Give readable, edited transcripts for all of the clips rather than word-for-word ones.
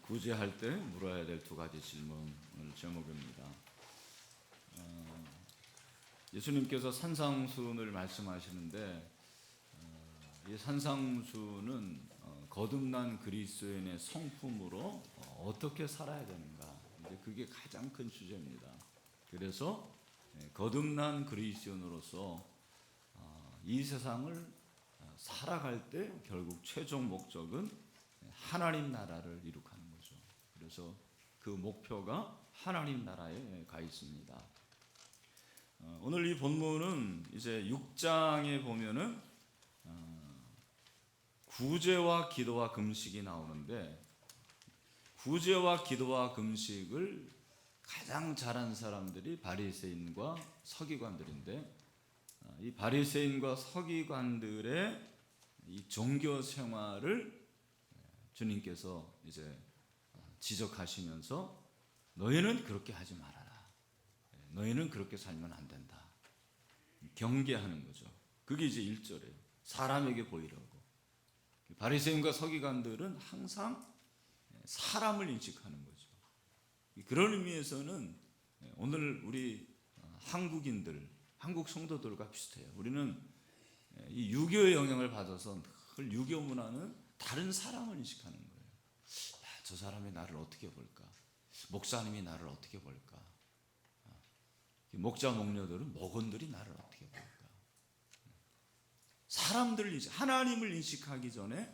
구제할 때 물어야 될 두 가지 질문을 제목입니다. 예수님께서 산상수훈을 말씀하시는데 이 산상수훈은 거듭난 그리스도인의 성품으로 어떻게 살아야 되는가, 이제 그게 가장 큰 주제입니다. 그래서 거듭난 그리스도인으로서 이 세상을 살아갈 때 결국 최종 목적은 하나님 나라를 이룩하는 거죠. 그래서 그 목표가 하나님 나라에 가 있습니다. 오늘 이 본문은 이제 6장에 보면은 구제와 기도와 금식이 나오는데, 구제와 기도와 금식을 가장 잘한 사람들이 바리새인과 서기관들인데, 이 바리새인과 서기관들의 이 종교 생활을 주님께서 이제 지적하시면서 너희는 그렇게 하지 말아라, 너희는 그렇게 살면 안 된다, 경계하는 거죠. 그게 이제 1절이에요. 사람에게 보이려고. 바리새인과 서기관들은 항상 사람을 인식하는 거죠. 그런 의미에서는 오늘 우리 한국인들, 한국 성도들과 비슷해요. 우리는 이 유교의 영향을 받아서 늘 유교 문화는 다른 사람을 인식하는 거예요. 야, 저 사람이 나를 어떻게 볼까? 목사님이 나를 어떻게 볼까? 목자 목녀들은 목원들이 나를 어떻게 볼까? 사람들을 하나님을 인식하기 전에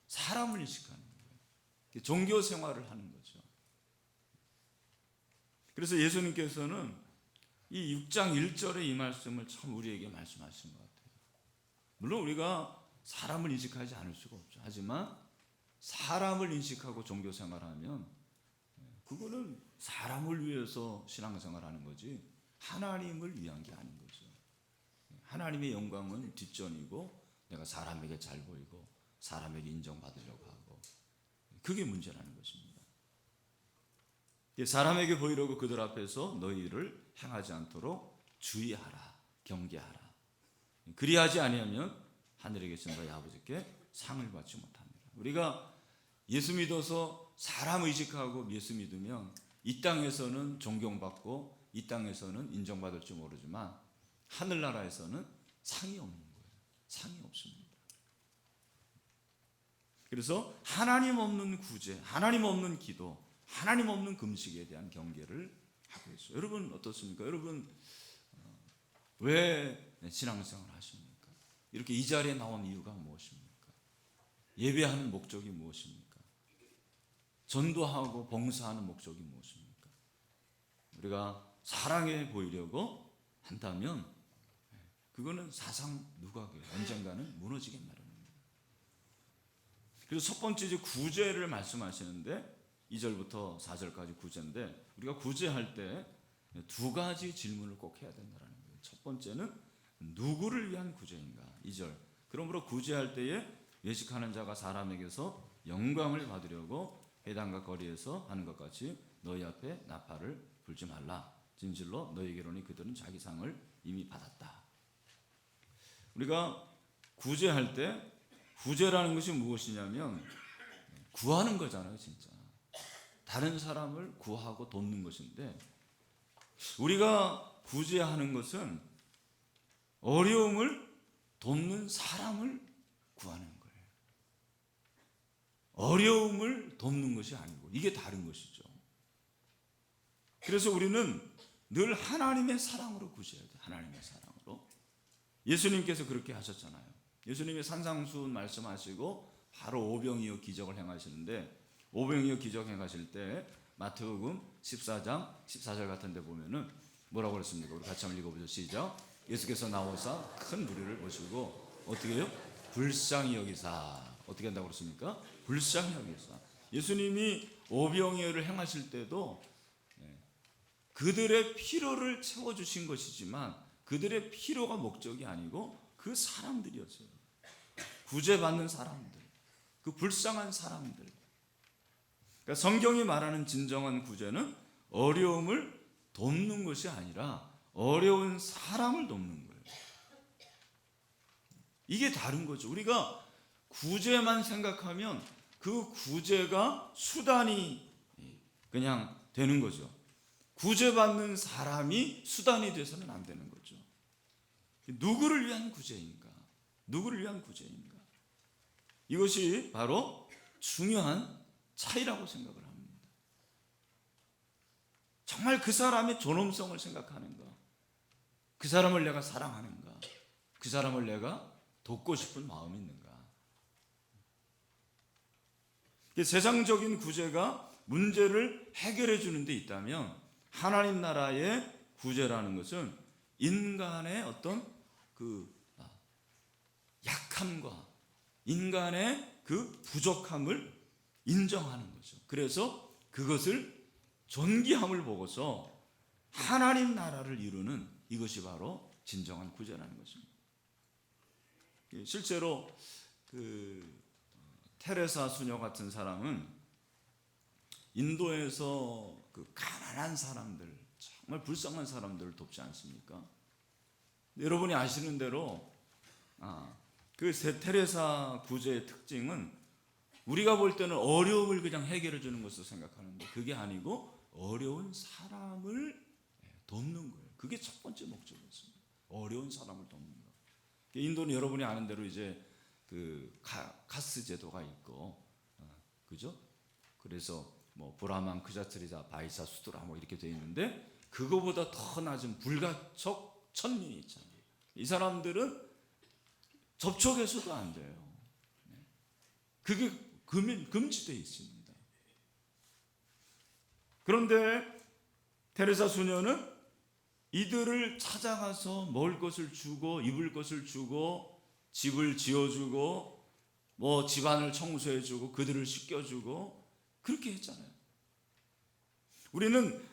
사람을 인식하는 거예요. 종교 생활을 하는 거죠. 그래서 예수님께서는 이 6장 1절의 이 말씀을 참 우리에게 말씀하신 것 같아요. 물론 우리가 사람을 인식하지 않을 수가 없죠. 하지만 사람을 인식하고 종교 생활하면 그거는 사람을 위해서 신앙생활하는 거지 하나님을 위한 게 아닌 거죠. 하나님의 영광은 뒷전이고 내가 사람에게 잘 보이고 사람에게 인정받으려고 하고, 그게 문제라는 것입니다. 사람에게 보이려고 그들 앞에서 너희를 행하지 않도록 주의하라, 경계하라. 그리하지 아니하면 하늘에 계신 너희 아버지께 상을 받지 못합니다. 우리가 예수 믿어서 사람 의식하고 예수 믿으면 이 땅에서는 존경받고 이 땅에서는 인정받을지 모르지만 하늘나라에서는 상이 없는 거예요. 상이 없습니다. 그래서 하나님 없는 구제, 하나님 없는 기도, 하나님 없는 금식에 대한 경계를 하고 있어요. 여러분 어떻습니까? 여러분 왜 신앙생활을 하십니까? 이렇게 이 자리에 나온 이유가 무엇입니까? 예배하는 목적이 무엇입니까? 전도하고 봉사하는 목적이 무엇입니까? 우리가 사랑해 보이려고 한다면 그거는 사상 누각이에요. 언젠가는 무너지게 마련입니다. 그래서 첫 번째 이제 구제를 말씀하시는데 2절부터 4절까지 구제인데, 우리가 구제할 때 두 가지 질문을 꼭 해야 된다는 거예요. 첫 번째는 누구를 위한 구제인가? 2절. 그러므로 구제할 때에 외식하는 자가 사람에게서 영광을 받으려고 회당과 거리에서 하는 것 같이 너희 앞에 나팔을 불지 말라. 진실로 너희에게로니 그들은 자기 상을 이미 받았다. 우리가 구제할 때 구제라는 것이 무엇이냐면 구하는 거잖아요. 진짜 다른 사람을 구하고 돕는 것인데, 우리가 구제하는 것은 어려움을 돕는 사람을 구하는 거예요. 어려움을 돕는 것이 아니고 이게 다른 것이죠. 그래서 우리는 늘 하나님의 사랑으로 구제해야 돼요. 하나님의 사랑으로. 예수님께서 그렇게 하셨잖아요. 예수님이 산상수훈 말씀하시고 바로 오병이어 기적을 행하시는데, 오병이어 기적 행하실 때 마태복음 14장 14절 같은 데 보면은 뭐라고 그랬습니까? 우리 같이 한번 읽어보죠. 시작. 예수께서 나오사 큰 무리를 모시고 어떻게 해요? 불쌍히 여기사. 어떻게 한다고 그랬습니까? 불쌍히 여기사. 예수님이 오병이어를 행하실 때도 그들의 필요를 채워주신 것이지만 그들의 필요가 목적이 아니고 그 사람들이었어요. 구제받는 사람들, 그 불쌍한 사람들. 그러니까 성경이 말하는 진정한 구제는 어려움을 돕는 것이 아니라 어려운 사람을 돕는 거예요. 이게 다른 거죠. 우리가 구제만 생각하면 그 구제가 수단이 그냥 되는 거죠. 구제받는 사람이 수단이 돼서는 안 되는 거죠. 누구를 위한 구제인가? 누구를 위한 구제인가? 이것이 바로 중요한 차이라고 생각을 합니다. 정말 그 사람의 존엄성을 생각하는가? 그 사람을 내가 사랑하는가? 그 사람을 내가 돕고 싶은 마음이 있는가? 세상적인 구제가 문제를 해결해 주는 데 있다면 하나님 나라의 구제라는 것은 인간의 어떤 그 약함과 인간의 그 부족함을 인정하는 거죠. 그래서 그것을 존귀함을 보고서 하나님 나라를 이루는 이것이 바로 진정한 구제라는 것입니다. 실제로 그 테레사 수녀 같은 사람은 인도에서 그 가난한 사람들, 정말 불쌍한 사람들을 돕지 않습니까? 여러분이 아시는 대로 그 테레사 구제의 특징은 우리가 볼 때는 어려움을 그냥 해결해 주는 것으로 생각하는데 그게 아니고 어려운 사람을 돕는 거예요. 그게 첫 번째 목적이었습니다. 어려운 사람을 돕는 거. 인도는 여러분이 아는 대로 이제 그 카스 제도가 있고, 그죠? 그래서 뭐 브라만, 크자트리자, 바이사, 수드라 뭐 이렇게 되어 있는데 그거보다 더 낮은 불가촉 천민이 있잖아요. 이 사람들은 접촉해서도 안 돼요. 그게 금지되어 있습니다. 그런데 테레사 수녀는 이들을 찾아가서 먹을 것을 주고 입을 것을 주고 집을 지어주고 뭐 집안을 청소해주고 그들을 씻겨주고 그렇게 했잖아요. 우리는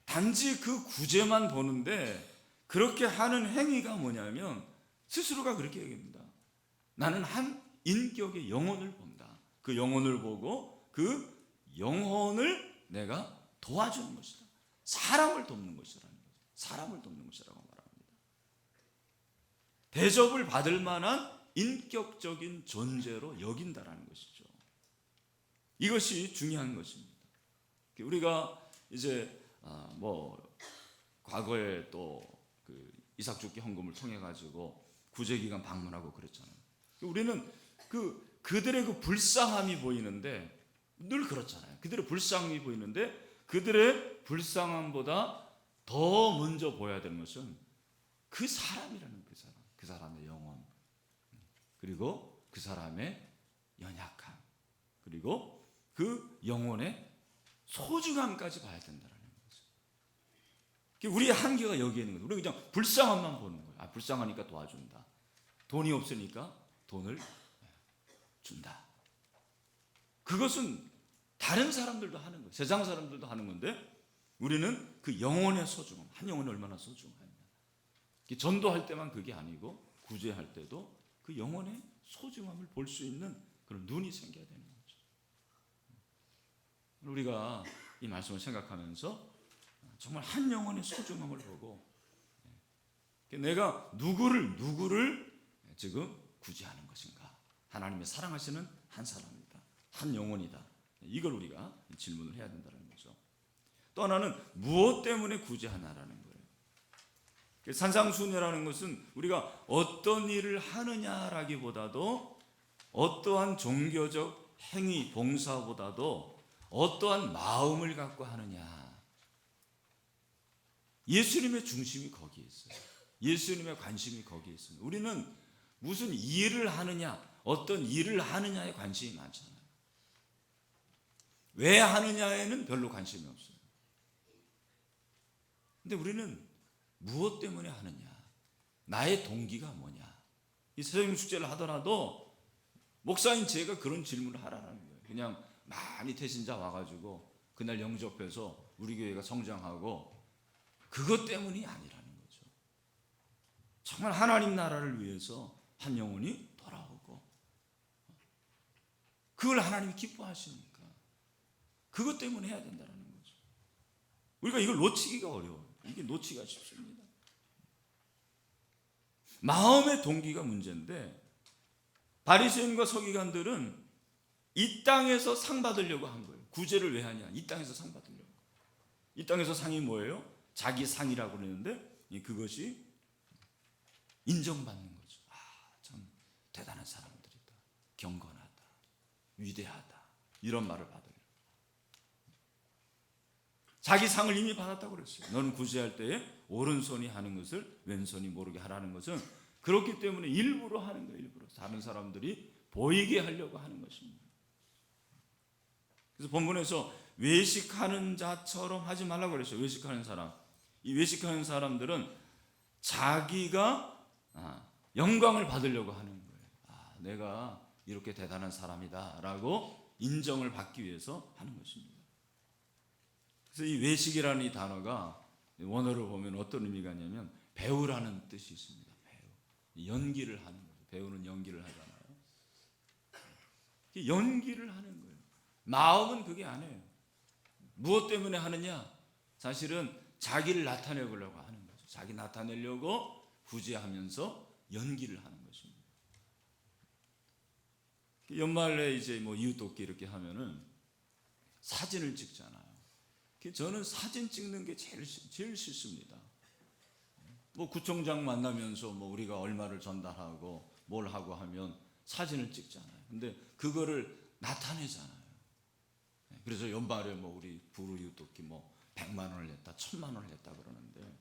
단지 그 구제만 보는데 그렇게 하는 행위가 뭐냐면 스스로가 그렇게 얘기합니다. 나는 한 인격의 영혼을 본다. 그 영혼을 보고 그 영혼을 내가 도와주는 것이다. 사람을 돕는 것이라는 거죠. 사람을 돕는 것이라고 말합니다. 대접을 받을 만한 인격적인 존재로 여긴다라는 것이죠. 이것이 중요한 것입니다. 우리가 이제 뭐 과거에 또 그 이삭죽기 헌금을 통해 가지고 구제기관 방문하고 그랬잖아요. 우리는 그들의 그 불쌍함이 보이는데 늘 그렇잖아요. 그들의 불쌍함이 보이는데 그들의 불쌍함보다 더 먼저 보여야 되는 것은 그 사람이라는 그 사람의 영혼, 그리고 그 사람의 연약함, 그리고 그 영혼의 소중함까지 봐야 된다는 거죠. 우리의 한계가 여기에 있는 거죠. 우리는 그냥 불쌍함만 보는 거예요. 불쌍하니까 도와준다. 돈이 없으니까 돈을 준다. 그것은 다른 사람들도 하는 거예요. 세상 사람들도 하는 건데 우리는 그 영혼의 소중함, 한 영혼이 얼마나 소중하냐. 전도할 때만 그게 아니고 구제할 때도 그 영혼의 소중함을 볼 수 있는 그런 눈이 생겨야 되는 거죠. 우리가 이 말씀을 생각하면서 정말 한 영혼의 소중함을 보고 내가 누구를 지금 구제하는 것인가. 하나님의 사랑하시는 한 사람이다. 한 영혼이다. 이걸 우리가 질문을 해야 된다는 거죠. 또 하나는 무엇 때문에 구제하나라는 거예요. 산상수훈이라는 것은 우리가 어떤 일을 하느냐라기보다도 어떠한 종교적 행위, 봉사보다도 어떠한 마음을 갖고 하느냐. 예수님의 중심이 거기에 있어요. 예수님의 관심이 거기에 있습니다. 우리는 무슨 일을 하느냐, 어떤 일을 하느냐에 관심이 많잖아요. 왜 하느냐에는 별로 관심이 없어요. 근데 우리는 무엇 때문에 하느냐, 나의 동기가 뭐냐. 이 세상 축제를 하더라도 목사인 제가 그런 질문을 하라는 거예요. 그냥 많이 태신자 와가지고 그날 영접해서 우리 교회가 성장하고 그것 때문이 아니라는 거죠. 정말 하나님 나라를 위해서 한 영혼이 돌아오고 그걸 하나님이 기뻐하시니까 그것 때문에 해야 된다는 거죠. 우리가 이걸 놓치기가 어려워요. 이게 놓치기가 쉽습니다. 마음의 동기가 문제인데 바리새인과 서기관들은 이 땅에서 상 받으려고 한 거예요. 구제를 왜 하냐? 이 땅에서 상 받으려고. 이 땅에서 상이 뭐예요? 자기 상이라고 그러는데 그것이 인정받는 거죠. 참 대단한 사람들이다. 경건하다. 위대하다. 이런 말을 받아요. 자기 상을 이미 받았다고 그랬어요. 너는 구제할 때에 오른손이 하는 것을 왼손이 모르게 하라는 것은 그렇기 때문에 일부러 하는 거예요. 일부러. 다른 사람들이 보이게 하려고 하는 것입니다. 그래서 본문에서 외식하는 자처럼 하지 말라고 그랬어요. 외식하는 사람. 이 외식하는 사람들은 자기가 영광을 받으려고 하는 거예요. 내가 이렇게 대단한 사람이다 라고 인정을 받기 위해서 하는 것입니다. 그래서 이 외식이라는 이 단어가 원어를 보면 어떤 의미가 있냐면 배우라는 뜻이 있습니다. 배우. 연기를 하는 거죠. 배우는 연기를 하잖아요. 연기를 하는 거예요. 마음은 그게 아니에요. 무엇 때문에 하느냐? 사실은 자기를 나타내려고 하는 거죠. 자기 나타내려고 구제하면서 연기를 하는 것입니다. 연말에 이제 뭐 이웃돕기 이렇게 하면은 사진을 찍잖아요. 저는 사진 찍는 게 제일 싫습니다. 뭐 구청장 만나면서 뭐 우리가 얼마를 전달하고 뭘 하고 하면 사진을 찍잖아요. 근데 그거를 나타내잖아요. 그래서 연말에 뭐 우리 부르 이웃돕기 뭐 100만 원을 냈다, 1000만 원을 냈다 그러는데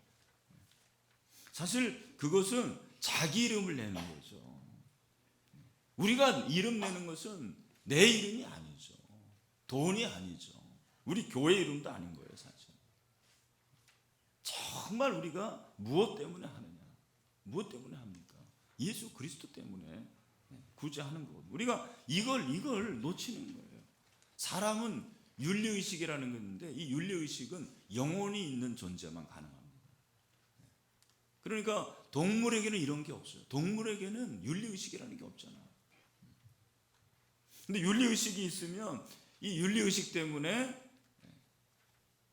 사실 그것은 자기 이름을 내는 거죠. 우리가 이름 내는 것은 내 이름이 아니죠. 돈이 아니죠. 우리 교회 이름도 아닌 거예요, 사실. 정말 우리가 무엇 때문에 하느냐? 무엇 때문에 합니까? 예수 그리스도 때문에 구제하는 거거든요. 우리가 이걸 놓치는 거예요. 사람은 윤리의식이라는 게 있는데 이 윤리의식은 영혼이 있는 존재만 가능합니다. 그러니까 동물에게는 이런 게 없어요. 동물에게는 윤리의식이라는 게 없잖아요. 근데 윤리의식이 있으면 이 윤리의식 때문에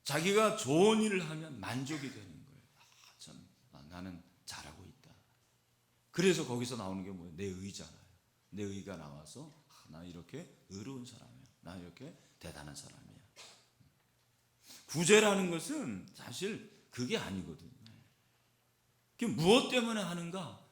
자기가 좋은 일을 하면 만족이 되는 거예요. 나는 잘하고 있다. 그래서 거기서 나오는 게 뭐예요? 내 의잖아요. 내 의가 나와서 나 이렇게 의로운 사람이야. 나 이렇게 대단한 사람이야. 구제라는 것은 사실 그게 아니거든요. 그게 무엇 때문에 하는가?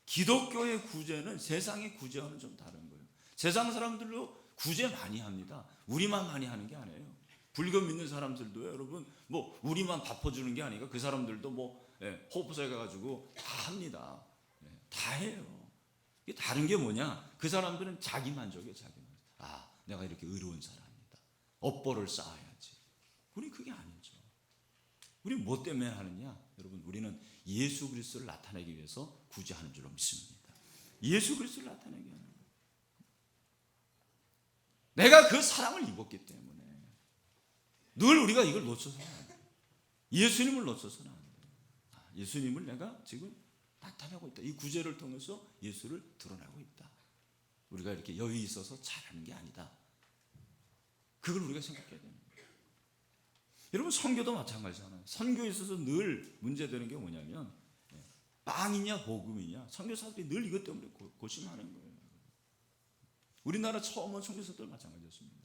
기독교의 구제는 세상의 구제와는 좀 다른 거예요. 세상 사람들도 구제 많이 합니다. 우리만 많이 하는 게 아니에요. 불교 믿는 사람들도요, 여러분, 뭐 우리만 바꿔주는 게 아니라 그 사람들도 뭐 호흡사에 가가지고 다 합니다. 다 해요. 이게 다른 게 뭐냐? 그 사람들은 자기 만족이에요, 자기 만족. 내가 이렇게 의로운 사람이다. 업보를 쌓아야지. 우리 그게 아니죠. 우리 뭐 때문에 하느냐? 여러분, 우리는 예수 그리스도를 나타내기 위해서 구제하는 줄로 믿습니다. 예수 그리스도를 나타내기 하는 거예요. 내가 그 사랑을 입었기 때문에 늘 우리가 이걸 놓쳐서는 안 돼요. 예수님을 놓쳐서는 안 돼요. 예수님을 내가 지금 나타내고 있다. 이 구제를 통해서 예수를 드러내고 있다. 우리가 이렇게 여유 있어서 잘하는 게 아니다. 그걸 우리가 생각해야 됩니다. 여러분, 선교도 마찬가지잖아요. 선교에 있어서 늘 문제되는 게 뭐냐면 빵이냐 복음이냐. 선교사들이 늘 이것 때문에 고심하는 거예요. 우리나라 처음 온 선교사들 마찬가지였습니다.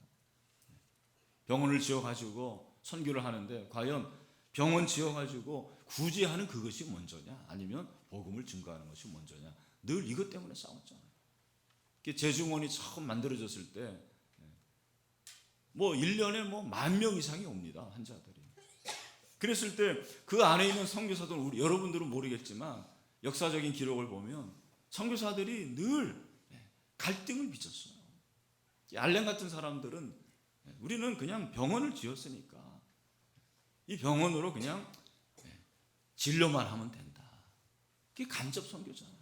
병원을 지어가지고 선교를 하는데 과연 병원 지어가지고 구제하는 그것이 먼저냐 아니면 복음을 증거하는 것이 먼저냐. 늘 이것 때문에 싸웠잖아요. 재중원이 처음 만들어졌을 때 뭐 1년에 뭐 10,000명 이상이 옵니다. 환자들이. 그랬을 때 그 안에 있는 선교사들, 우리 여러분들은 모르겠지만 역사적인 기록을 보면 선교사들이 늘 갈등을 빚었어요. 알렌 같은 사람들은 우리는 그냥 병원을 지었으니까 이 병원으로 그냥 진료만 하면 된다. 그게 간접 선교잖아요.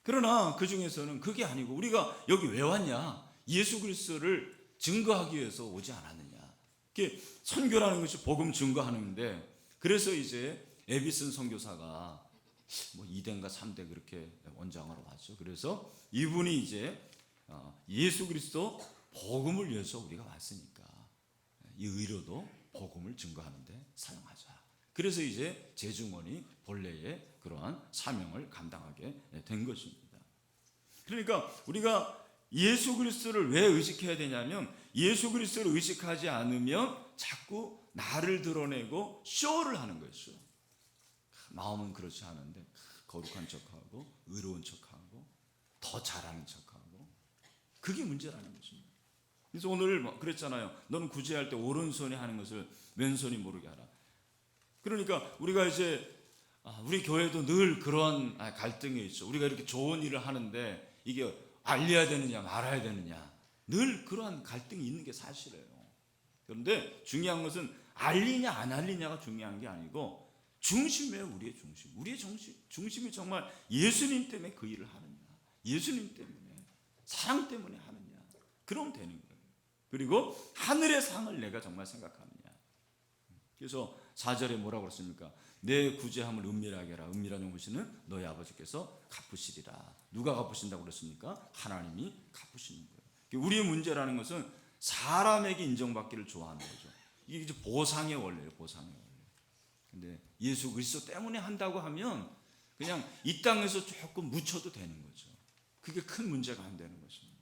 그러나 그 중에서는 그게 아니고 우리가 여기 왜 왔냐? 예수 그리스도를 증거하기 위해서 오지 않았느냐. 그게 선교라는 것이 복음 증거하는데, 그래서 이제 에비슨 선교사가 뭐 2대인가 3대 그렇게 원장으로 왔죠. 그래서 이분이 이제 예수 그리스도 복음을 위해서 우리가 왔으니까 이 의료도 복음을 증거하는데 사용하자. 그래서 이제 재중원이 본래의 그러한 사명을 감당하게 된 것입니다. 그러니까 우리가 예수 그리스도를 왜 의식해야 되냐면 예수 그리스도를 의식하지 않으면 자꾸 나를 드러내고 쇼를 하는 거예요. 마음은 그렇지 않은데 거룩한 척하고 의로운 척하고 더 잘하는 척하고 그게 문제라는 것입니다. 그래서 오늘 그랬잖아요. 너는 구제할 때 오른손이 하는 것을 왼손이 모르게 하라. 그러니까 우리가 이제 우리 교회도 늘 그런 갈등이 있죠. 우리가 이렇게 좋은 일을 하는데 이게 알려야 되느냐 말아야 되느냐 늘 그러한 갈등이 있는 게 사실이에요. 그런데 중요한 것은 알리냐 안 알리냐가 중요한 게 아니고 중심이에요. 우리의 중심. 우리의 중심이 정말 예수님 때문에 그 일을 하느냐, 예수님 때문에 사랑 때문에 하느냐, 그러면 되는 거예요. 그리고 하늘의 상을 내가 정말 생각하느냐. 그래서 4절에 뭐라고 그랬습니까? 내 구제함을 은밀하게 하라. 은밀한 것이는 너희 아버지께서 갚으시리라. 누가 갚으신다고 그랬습니까? 하나님이 갚으시는 거예요. 우리의 문제라는 것은 사람에게 인정받기를 좋아하는 거죠. 이게 이제 보상의 원리예요. 보상의 원리. 근데 예수 그리스도 때문에 한다고 하면 그냥 이 땅에서 조금 묻혀도 되는 거죠. 그게 큰 문제가 안 되는 것입니다.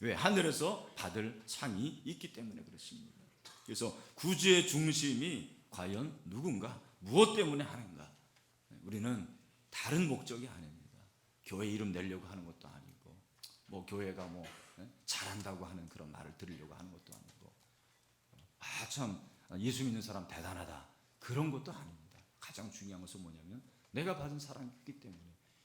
왜? 하늘에서 받을 상이 있기 때문에 그렇습니다. 그래서 구주의 중심이 과연 누군가, 무엇 때문에 하는가? 우리는 다른 목적이 아닙니다. 교회 이름 내려고 하는 것도 아니고, 교회가 잘한다고 하는 그런 말을 들으려고 하는 것도 아니고, 참 예수 믿는 사람 대단하다 그런 것도 아닙니다. 가장 중요한 것은 뭐냐면 내가 받은 사랑이 있기 때문에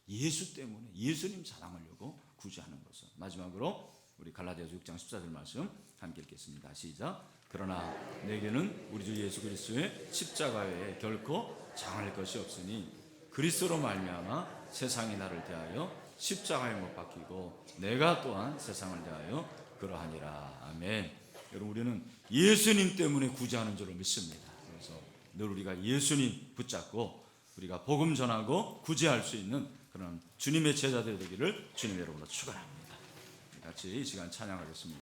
예수 때문에 예수님 자랑하려고 구제하는 것을. 마지막으로 우리 갈라디아서 6장 14절 말씀 함께 읽겠습니다. 시작. 그러나 내게는 우리 주 예수 그리스도의 십자가 외에 결코 장할 것이 없으니 그리스도로 말미암아 세상이 나를 대하여 십자가에 못 박히고 내가 또한 세상을 대하여 그러하니라. 아멘. 여러분 우리는 예수님 때문에 구제하는 줄로 믿습니다. 그래서 늘 우리가 예수님 붙잡고 우리가 복음 전하고 구제할 수 있는 그런 주님의 제자들 되기를 주님의 이름으로 축원합니다. 같이 이 시간 찬양하겠습니다.